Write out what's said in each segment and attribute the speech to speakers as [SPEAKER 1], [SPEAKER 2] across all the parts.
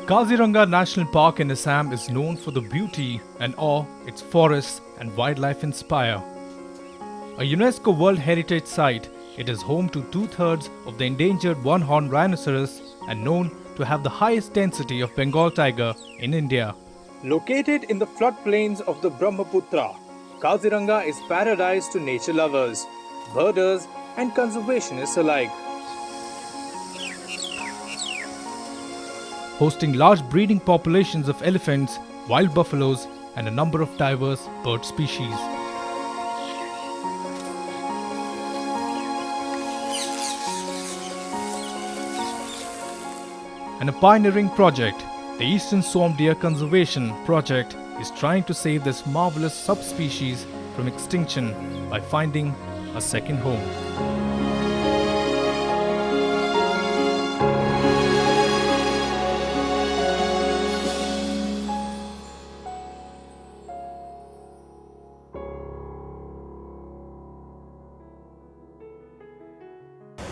[SPEAKER 1] Kaziranga National Park in Assam is known for the beauty and awe its forests and wildlife inspire. A UNESCO World Heritage Site, it is home to two-thirds of the endangered one-horned rhinoceros and known to have the highest density of Bengal tiger in India. Located in the floodplains of the Brahmaputra, Kaziranga is paradise to nature lovers, birders and conservationists alike. Hosting large breeding populations of elephants, wild buffaloes and a number of diverse bird species. And a pioneering project, the Eastern Swamp Deer Conservation Project, is trying to save this marvelous subspecies from extinction by finding a second home.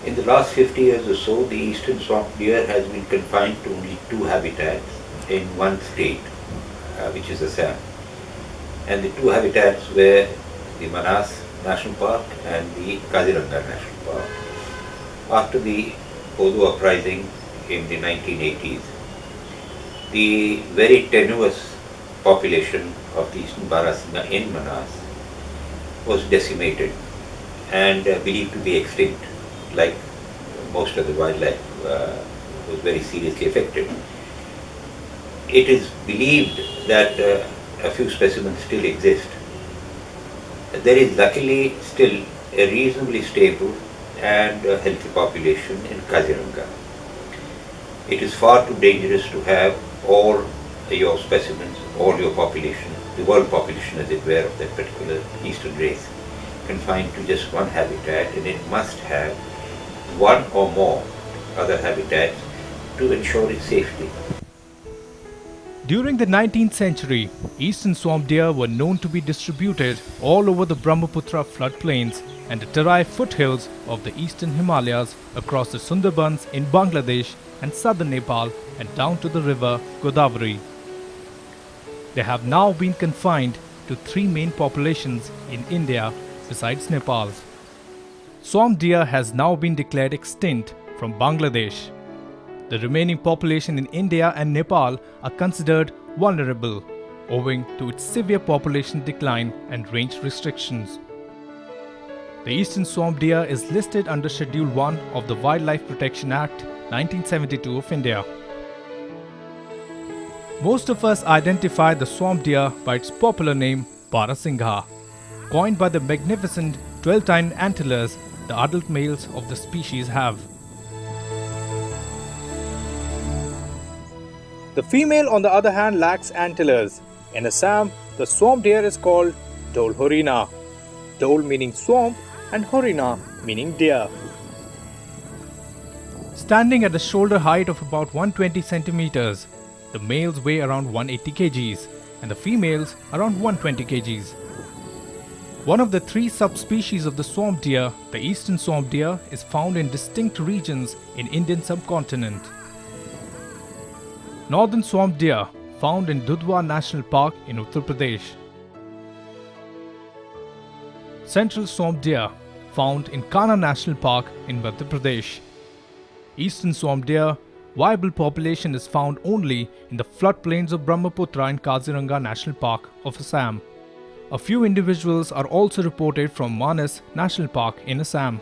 [SPEAKER 2] In the last 50 years or so, the eastern swamp deer has been confined to only two habitats in one state, which is Assam. And the two habitats were the Manas National Park and the Kaziranga National Park. After the Bodo uprising in the 1980s, the very tenuous population of the eastern Barasingha in Manas was decimated and believed to be extinct, like most of the wildlife was very seriously affected. It is believed that a few specimens still exist. There is luckily still a reasonably stable and healthy population in Kaziranga. It is far too dangerous to have all your specimens, all your population, the world population as it were of that particular eastern race, confined to just one habitat, and it must have one or more other habitats to ensure its safety.
[SPEAKER 1] During the 19th century, eastern swamp deer were known to be distributed all over the Brahmaputra floodplains and the Terai foothills of the eastern Himalayas across the Sundarbans in Bangladesh and southern Nepal and down to the river Godavari. They have now been confined to three main populations in India besides Nepal. Swamp deer has now been declared extinct from Bangladesh. The remaining population in India and Nepal are considered vulnerable owing to its severe population decline and range restrictions. The eastern swamp deer is listed under Schedule 1 of the Wildlife Protection Act 1972 of India. Most of us identify the swamp deer by its popular name Barasingha, coined by the magnificent 12-tined antlers the adult males of the species have. The female, on the other hand, lacks antlers. In Assam, the swamp deer is called Dol Horina. Dol meaning swamp and Horina meaning deer. Standing at a shoulder height of about 120 centimeters, the males weigh around 180 kgs and the females around 120 kgs. One of the three subspecies of the swamp deer, the eastern swamp deer, is found in distinct regions in Indian subcontinent. Northern swamp deer found in Dudhwa National Park in Uttar Pradesh. Central swamp deer found in Kanha National Park in Madhya Pradesh. Eastern swamp deer viable population is found only in the floodplains of Brahmaputra in Kaziranga National Park of Assam. A few individuals are also reported from Manas National Park in Assam.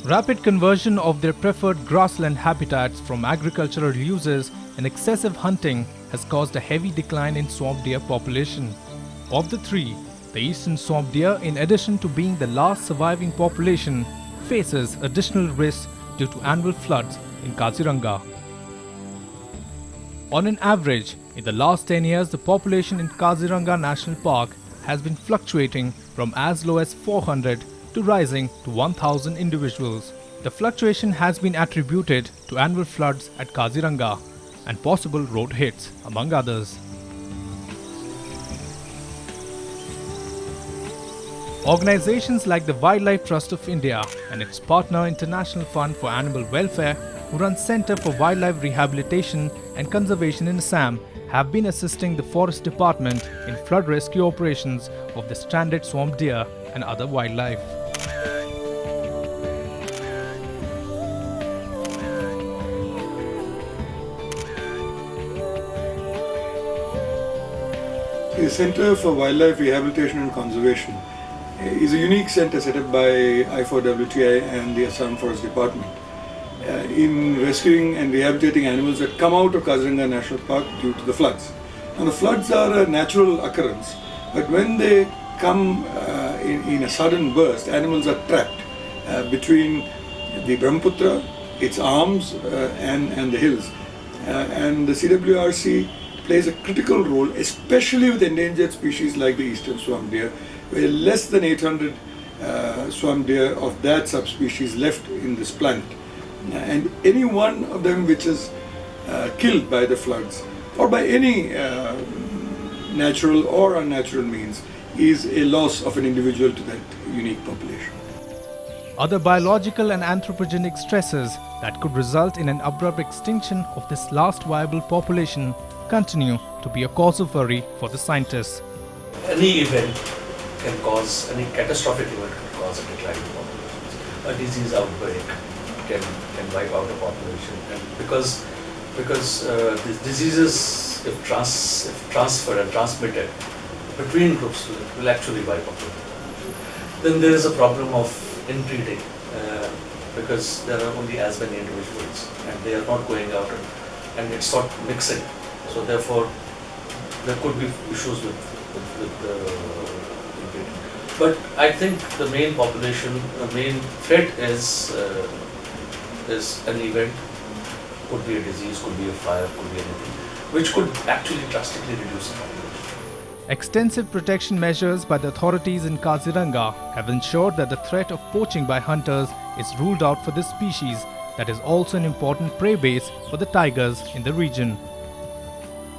[SPEAKER 1] Rapid conversion of their preferred grassland habitats from agricultural uses and excessive hunting has caused a heavy decline in swamp deer population. Of the three, the eastern swamp deer, in addition to being the last surviving population, faces additional risks due to annual floods in Kaziranga. On an average, In the last 10 years, the population in Kaziranga National Park has been fluctuating from as low as 400 to rising to 1,000 individuals. The fluctuation has been attributed to annual floods at Kaziranga and possible road hits, among others. Organizations like the Wildlife Trust of India and its partner International Fund for Animal Welfare, who run Center for Wildlife Rehabilitation and Conservation in Assam, have been assisting the Forest Department in flood rescue operations of the stranded swamp deer and other wildlife.
[SPEAKER 3] The Center for Wildlife Rehabilitation and Conservation is a unique center set up by I4WTI and the Assam Forest Department in rescuing and rehabilitating animals that come out of Kaziranga National Park due to the floods. Now the floods are a natural occurrence, but when they come in a sudden burst, animals are trapped between the Brahmaputra, its arms and the hills. And the CWRC plays a critical role, especially with endangered species like the eastern swamp deer, where less than 800 swamp deer of that subspecies left in this planet. And any one of them which is killed by the floods or by any natural or unnatural means is a loss of an individual to that unique population.
[SPEAKER 1] Other biological and anthropogenic stresses that could result in an abrupt extinction of this last viable population continue to be a cause of worry for the scientists.
[SPEAKER 4] Any event can cause, any catastrophic event can cause a decline in populations. A disease outbreak can wipe out a population, and because these diseases, if transferred and transmitted between groups, will actually wipe out the population. Then there is a problem of inbreeding, because there are only as many individuals and they are not going out and it's not mixing. So therefore, there could be issues with the inbreeding. But I think the main threat is an event, could be a disease, could be a fire, could be anything, which could actually drastically reduce the population.
[SPEAKER 1] Extensive protection measures by the authorities in Kaziranga have ensured that the threat of poaching by hunters is ruled out for this species that is also an important prey base for the tigers in the region.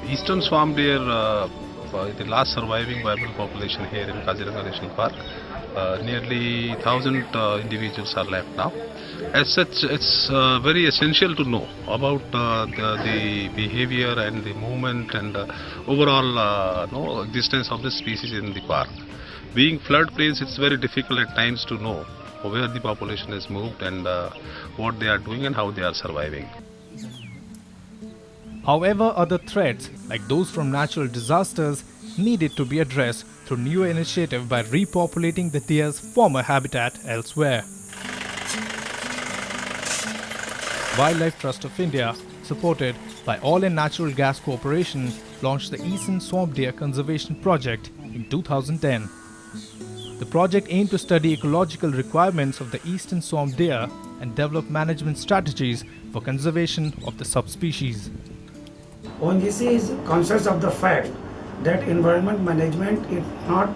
[SPEAKER 5] Eastern swamp deer, the last surviving viable population here in Kaziranga National Park, nearly 1,000 individuals are left now. As such, it's very essential to know about the behavior and the movement and overall existence of the species in the park. Being floodplains, it's very difficult at times to know where the population is moved and what they are doing and how they are surviving.
[SPEAKER 1] However, other threats, like those from natural disasters, needed to be addressed through new initiative by repopulating the deer's former habitat elsewhere. Wildlife Trust of India, supported by Oil and Natural Gas Corporation, launched the Eastern Swamp Deer Conservation Project in 2010. The project aimed to study ecological requirements of the eastern swamp deer and develop management strategies for conservation of the subspecies.
[SPEAKER 6] ONGC is conscious of the fact that environment management is not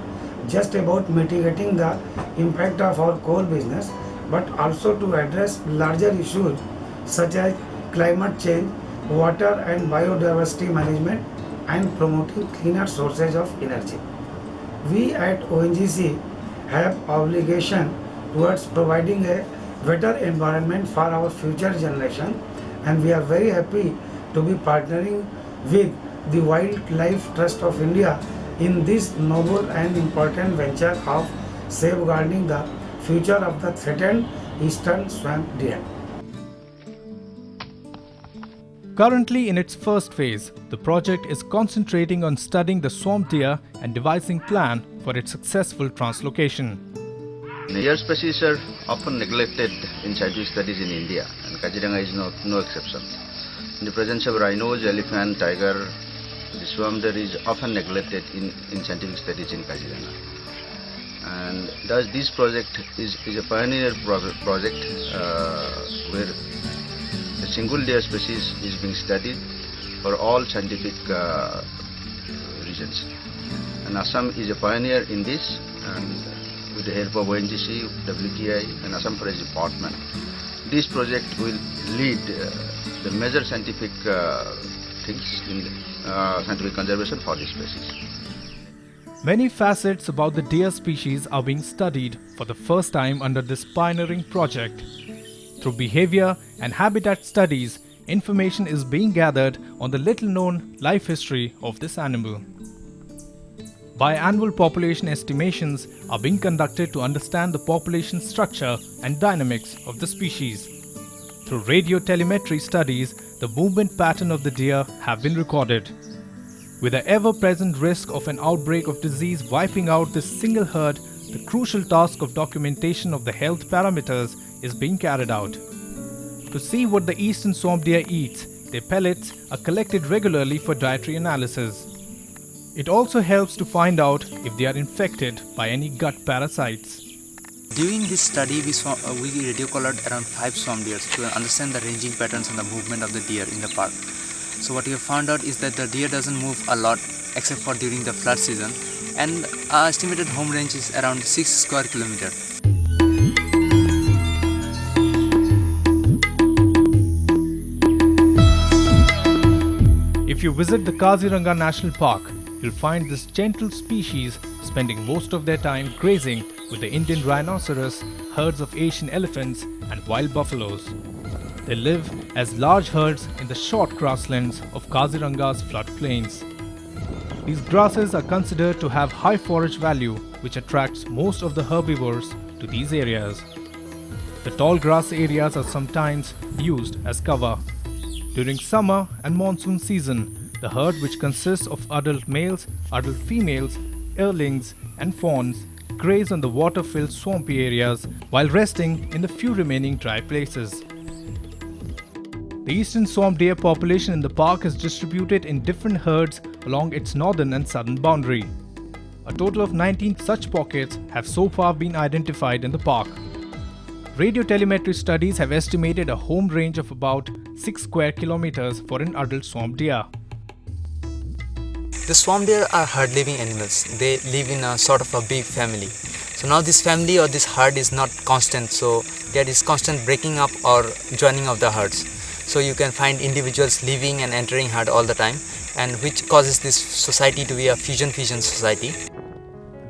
[SPEAKER 6] just about mitigating the impact of our coal business, but also to address larger issues such as climate change, water and biodiversity management, and promoting cleaner sources of energy. We at ONGC have obligation towards providing a better environment for our future generation, and we are very happy to be partnering with the Wildlife Trust of India in this noble and important venture of safeguarding the future of the threatened eastern swamp deer.
[SPEAKER 1] Currently in its first phase, the project is concentrating on studying the swamp deer and devising plan for its successful translocation.
[SPEAKER 7] Deer species are often neglected in scientific studies in India, and Kaziranga is no exception. In the presence of rhinos, elephant, tiger, the swamp deer is often neglected in scientific studies in Kaziranga. And thus this project is a pioneer project where the single deer species is being studied for all scientific reasons. And Assam is a pioneer in this, and with the help of ONGC, WTI and Assam Forest Department, this project will lead the major scientific things in scientific conservation for this species.
[SPEAKER 1] Many facets about the deer species are being studied for the first time under this pioneering project. Through behavior and habitat studies, information is being gathered on the little-known life history of this animal. Biannual population estimations are being conducted to understand the population structure and dynamics of the species. Through radio telemetry studies, the movement pattern of the deer have been recorded. With the ever-present risk of an outbreak of disease wiping out this single herd, the crucial task of documentation of the health parameters is being carried out. To see what the eastern swamp deer eats, their pellets are collected regularly for dietary analysis. It also helps to find out if they are infected by any gut parasites.
[SPEAKER 8] During this study, we radio collared around 5 swamp deer to understand the ranging patterns and the movement of the deer in the park. So what we have found out is that the deer doesn't move a lot except for during the flood season, and our estimated home range is around 6 square kilometers.
[SPEAKER 1] If you visit the Kaziranga National Park, you'll find this gentle species spending most of their time grazing with the Indian rhinoceros, herds of Asian elephants and wild buffaloes. They live as large herds in the short grasslands of Kaziranga's floodplains. These grasses are considered to have high forage value, which attracts most of the herbivores to these areas. The tall grass areas are sometimes used as cover. During summer and monsoon season, the herd, which consists of adult males, adult females, yearlings and fawns, graze on the water-filled swampy areas while resting in the few remaining dry places. The eastern swamp deer population in the park is distributed in different herds along its northern and southern boundary. A total of 19 such pockets have so far been identified in the park. Radio telemetry studies have estimated a home range of about 6 square kilometers for an adult swamp deer.
[SPEAKER 8] The swamp deer are herd-living animals. They live in a sort of a big family. So now this family or this herd is not constant, so there is constant breaking up or joining of the herds. So you can find individuals leaving and entering herd all the time, and which causes this society to be a fusion society.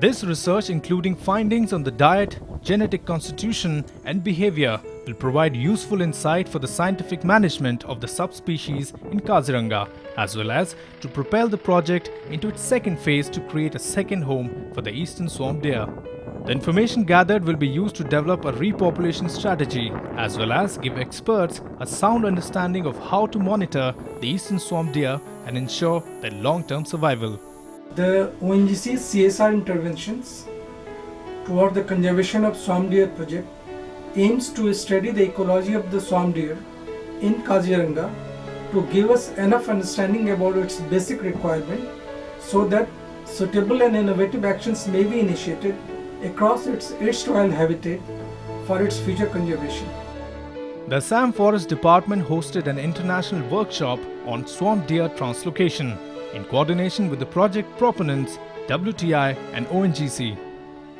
[SPEAKER 1] This research, including findings on the diet, genetic constitution and behavior, will provide useful insight for the scientific management of the subspecies in Kaziranga, as well as to propel the project into its second phase to create a second home for the eastern swamp deer. The information gathered will be used to develop a repopulation strategy, as well as give experts a sound understanding of how to monitor the eastern swamp deer and ensure their long-term survival.
[SPEAKER 9] The ONGC's CSR interventions toward the conservation of swamp deer project aims to study the ecology of the swamp deer in Kaziranga to give us enough understanding about its basic requirement so that suitable and innovative actions may be initiated across its erstwhile habitat for its future conservation.
[SPEAKER 1] The Assam Forest Department hosted an international workshop on swamp deer translocation in coordination with the project proponents WTI and ONGC.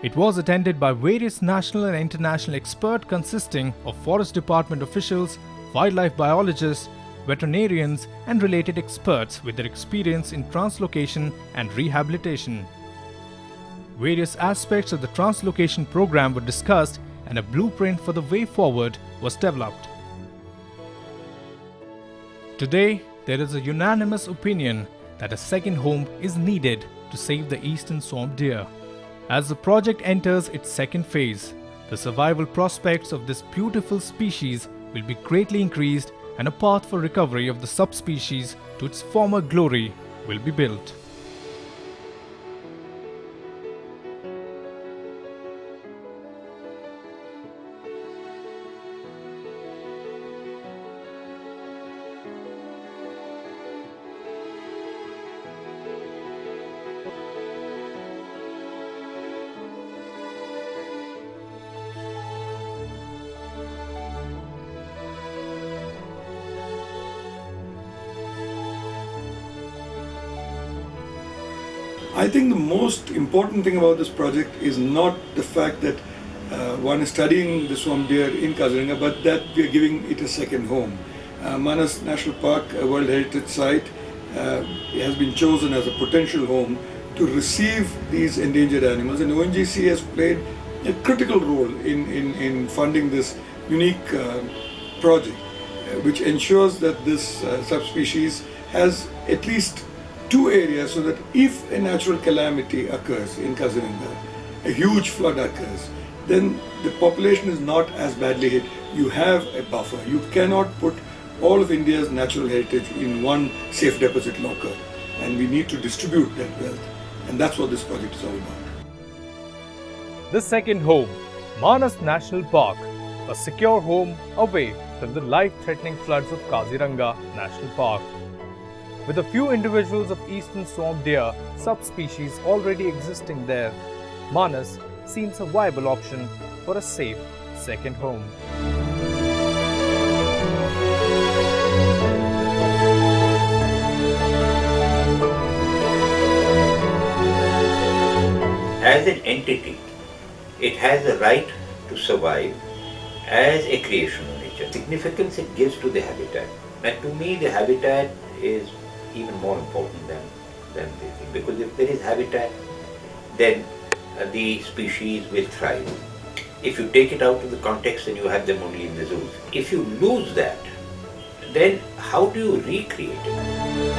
[SPEAKER 1] It was attended by various national and international experts consisting of Forest Department officials, wildlife biologists, veterinarians and related experts with their experience in translocation and rehabilitation. Various aspects of the translocation program were discussed and a blueprint for the way forward was developed. Today, there is a unanimous opinion that a second home is needed to save the eastern swamp deer. As the project enters its second phase, the survival prospects of this beautiful species will be greatly increased and a path for recovery of the subspecies to its former glory will be built.
[SPEAKER 3] I think the most important thing about this project is not the fact that one is studying the swamp deer in Kaziranga, but that we are giving it a second home. Manas National Park, a World Heritage Site, has been chosen as a potential home to receive these endangered animals, and ONGC has played a critical role in funding this unique project, which ensures that this subspecies has at least 2 areas, so that if a natural calamity occurs in Kaziranga, a huge flood occurs, then the population is not as badly hit. You have a buffer. You cannot put all of India's natural heritage in one safe deposit locker, and we need to distribute that wealth, and that's what this project is all about.
[SPEAKER 1] The second home, Manas National Park, a secure home away from the life-threatening floods of Kaziranga National Park. With a few individuals of eastern swamp deer subspecies already existing there, Manas seems a viable option for a safe second home.
[SPEAKER 2] As an entity, it has a right to survive as a creation of nature. Significance it gives to the habitat. And to me, the habitat is even more important than this thing. Because if there is habitat, then the species will thrive. If you take it out of the context and you have them only in the zoos, if you lose that, then how do you recreate it?